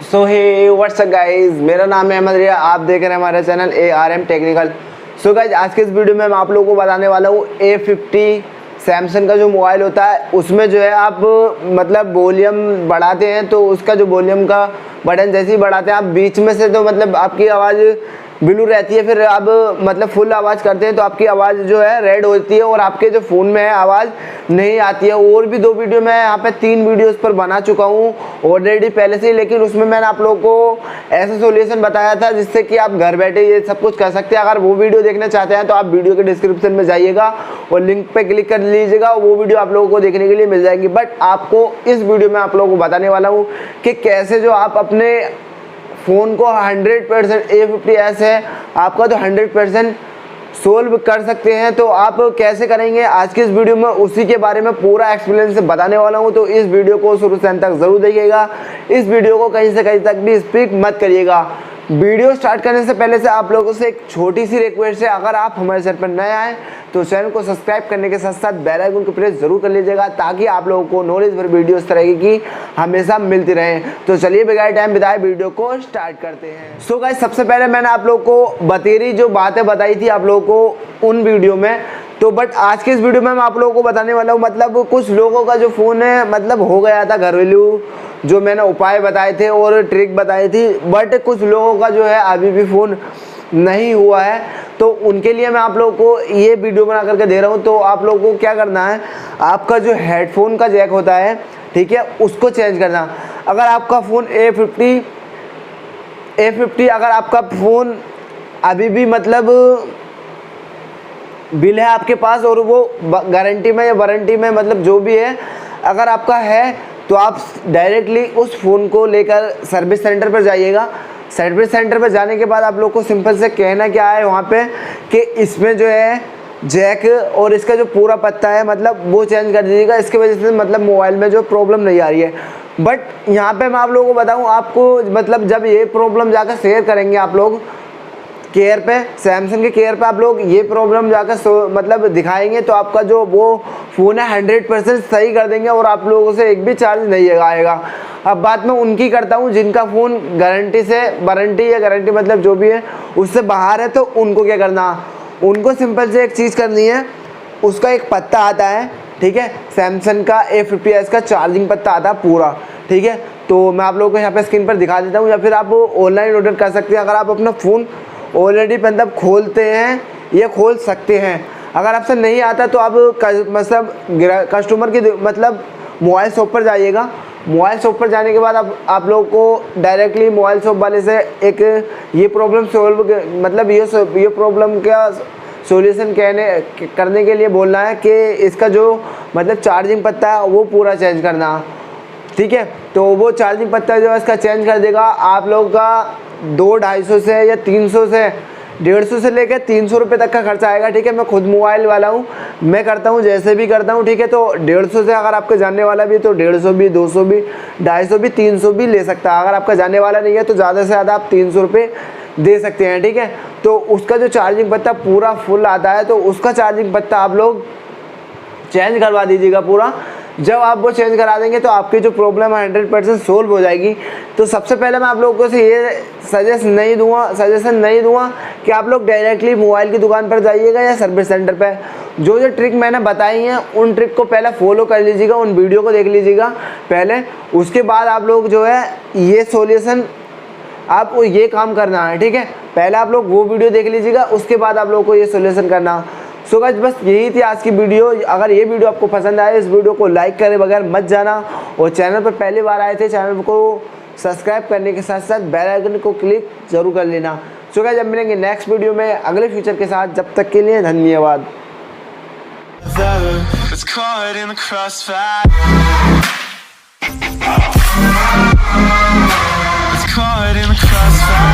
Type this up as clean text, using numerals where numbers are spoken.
सो हे what's up guys, मेरा नाम है अहमद रिया। आप देख रहे हैं हमारा channel ARM technical. So guys, आज के इस वीडियो में मैं आप लोगों को बताने वाला हूँ A50 सैमसंग का जो मोबाइल होता है उसमें जो है आप मतलब वॉल्यूम बढ़ाते हैं तो उसका जो वॉल्यूम का बटन जैसे ही बढ़ाते हैं आप बीच में से तो मतलब आपकी आवाज़ ब्लू रहती है, फिर आप मतलब फुल आवाज़ करते हैं तो आपकी आवाज़ जो है रेड होती है और आपके जो फ़ोन में है आवाज़ नहीं आती है। और भी 2 वीडियो मैं यहाँ पे 3 वीडियोस पर बना चुका हूँ ऑलरेडी पहले से ही, लेकिन उसमें मैंने आप लोगों को ऐसा सोल्यूशन बताया था जिससे कि आप घर बैठे ये सब कुछ कर सकते हैं। अगर वो वीडियो देखना चाहते हैं तो आप वीडियो के डिस्क्रिप्शन में जाइएगा और लिंक पे क्लिक कर लीजिएगा, वो वीडियो आप लोगों को देखने के लिए मिल जाएगी। बट आपको इस वीडियो में आप लोगों को बताने वाला हूँ कि कैसे जो आप अपने फ़ोन को 100% A50s है आपका तो 100% सोल्व कर सकते हैं। तो आप कैसे करेंगे आज की इस वीडियो में उसी के बारे में पूरा एक्सपीरियंस से बताने वाला हूं। तो इस वीडियो को शुरू से अंत तक ज़रूर देखिएगा। इस वीडियो को कहीं से कहीं तक भी स्किप मत करिएगा। वीडियो स्टार्ट करने से पहले से आप लोगों से एक छोटी सी रिक्वेस्ट है, अगर आप हमारे चैनल पर नए आए तो चैनल को सब्सक्राइब करने के साथ साथ बेल आइकन को प्रेस जरूर कर लीजिएगा ताकि आप लोगों को नॉलेज भर वीडियो इस तरह की हमेशा मिलती रहे। तो चलिए बगैर टाइम बिताए वीडियो को स्टार्ट करते हैं। सो गाइस, सबसे पहले मैंने आप लोगों को बतेरी जो बातें बताई थी आप लोगों को उन वीडियो में, तो बट आज के इस वीडियो में मैं आप लोगों को बताने वाला हूँ मतलब कुछ लोगों का जो फ़ोन है मतलब हो गया था घरेलू जो मैंने उपाय बताए थे और ट्रिक बताई थी, बट कुछ लोगों का जो है अभी भी फ़ोन नहीं हुआ है। तो उनके लिए मैं आप लोगों को ये वीडियो बना करके दे रहा हूँ। तो आप लोगों को क्या करना है, आपका जो हेडफोन का जैक होता है ठीक है उसको चेंज करना। अगर आपका फ़ोन A50 अगर आपका फ़ोन अभी भी मतलब बिल है आपके पास और वो गारंटी में या वारंटी में मतलब जो भी है अगर आपका है तो आप डायरेक्टली उस फ़ोन को लेकर सर्विस सेंटर पर जाइएगा। सर्विस सेंटर पर जाने के बाद आप लोग को सिंपल से कहना क्या है वहाँ पे कि इसमें जो है जैक और इसका जो पूरा पत्ता है मतलब वो चेंज कर दीजिएगा, इसकी वजह से मतलब मोबाइल में जो प्रॉब्लम नहीं आ रही है। बट यहाँ पे मैं आप लोगों को बताऊँ, आपको मतलब जब ये प्रॉब्लम जाकर शेयर करेंगे आप लोग केयर पे, सैमसंग के केयर पे आप लोग ये प्रॉब्लम जाकर मतलब दिखाएंगे तो आपका जो वो फ़ोन है 100% सही कर देंगे और आप लोगों से एक भी चार्ज नहीं आएगा। अब बात मैं उनकी करता हूँ जिनका फ़ोन गारंटी से वारंटी या गारंटी मतलब जो भी है उससे बाहर है, तो उनको क्या करना, उनको सिंपल से एक चीज़ करनी है। उसका एक पत्ता आता है ठीक है, सैमसंग का A50s का चार्जिंग पत्ता आता है पूरा ठीक है। तो मैं आप लोगों को यहाँ पे स्क्रीन पर दिखा देता हूँ या फिर आप ऑनलाइन ऑर्डर कर सकते हैं। अगर आप अपना फ़ोन ऑलरेडी मतलब खोलते हैं ये खोल सकते हैं, अगर आपसे नहीं आता तो आप मतलब कस्टमर की मतलब मोबाइल शॉप पर जाइएगा। मोबाइल शॉप पर जाने के बाद आप लोगों को डायरेक्टली मोबाइल शॉप वाले से एक ये प्रॉब्लम सॉल्व मतलब ये प्रॉब्लम का सॉल्यूशन करने के लिए बोलना है कि इसका जो मतलब चार्जिंग पत्ता है वो पूरा चेंज करना ठीक है। तो वो चार्जिंग पत्ता जो है इसका चेंज कर देगा। आप लोगों का 200-250 से या 300 से 150 से लेकर 300 रुपये तक का खर्चा आएगा ठीक है। मैं खुद मोबाइल वाला हूँ, मैं करता हूँ जैसे भी करता हूँ ठीक है। तो 150 से अगर आपके जानने वाला भी तो 150 भी, 200 भी, 250 भी, 300 भी ले सकता है। अगर आपका जानने वाला नहीं है तो ज़्यादा से ज़्यादा आप 300 रुपये दे सकते हैं ठीक है। तो उसका जो चार्जिंग पत्ता पूरा फुल आता है तो उसका चार्जिंग पत्ता आप लोग चेंज करवा दीजिएगा पूरा। जब आप वो चेंज करा देंगे तो आपकी जो प्रॉब्लम है 100% सोल्व हो जाएगी। तो सबसे पहले मैं आप लोगों से ये सजेशन नहीं दूंगा कि आप लोग डायरेक्टली मोबाइल की दुकान पर जाइएगा या सर्विस सेंटर पे। जो ट्रिक मैंने बताई हैं उन ट्रिक को पहले फॉलो कर लीजिएगा, उन वीडियो को देख लीजिएगा पहले, उसके बाद आप लोग जो है ये सॉल्यूशन आपको ये काम करना है ठीक है। पहले आप लोग वो वीडियो देख लीजिएगा, उसके बाद आप लोग को ये सॉल्यूशन करना। सो गाइस, बस यही थी आज की वीडियो। अगर ये वीडियो आपको पसंद आए इस वीडियो को लाइक करे बगैर मत जाना और चैनल पर पहली बार आए थे चैनल को सब्सक्राइब करने के साथ साथ बेल आइकन को क्लिक जरूर कर लेना। सो गाइस, जब मिलेंगे नेक्स्ट वीडियो में अगले फ्यूचर के साथ, जब तक के लिए धन्यवाद। Caught in the crossfire.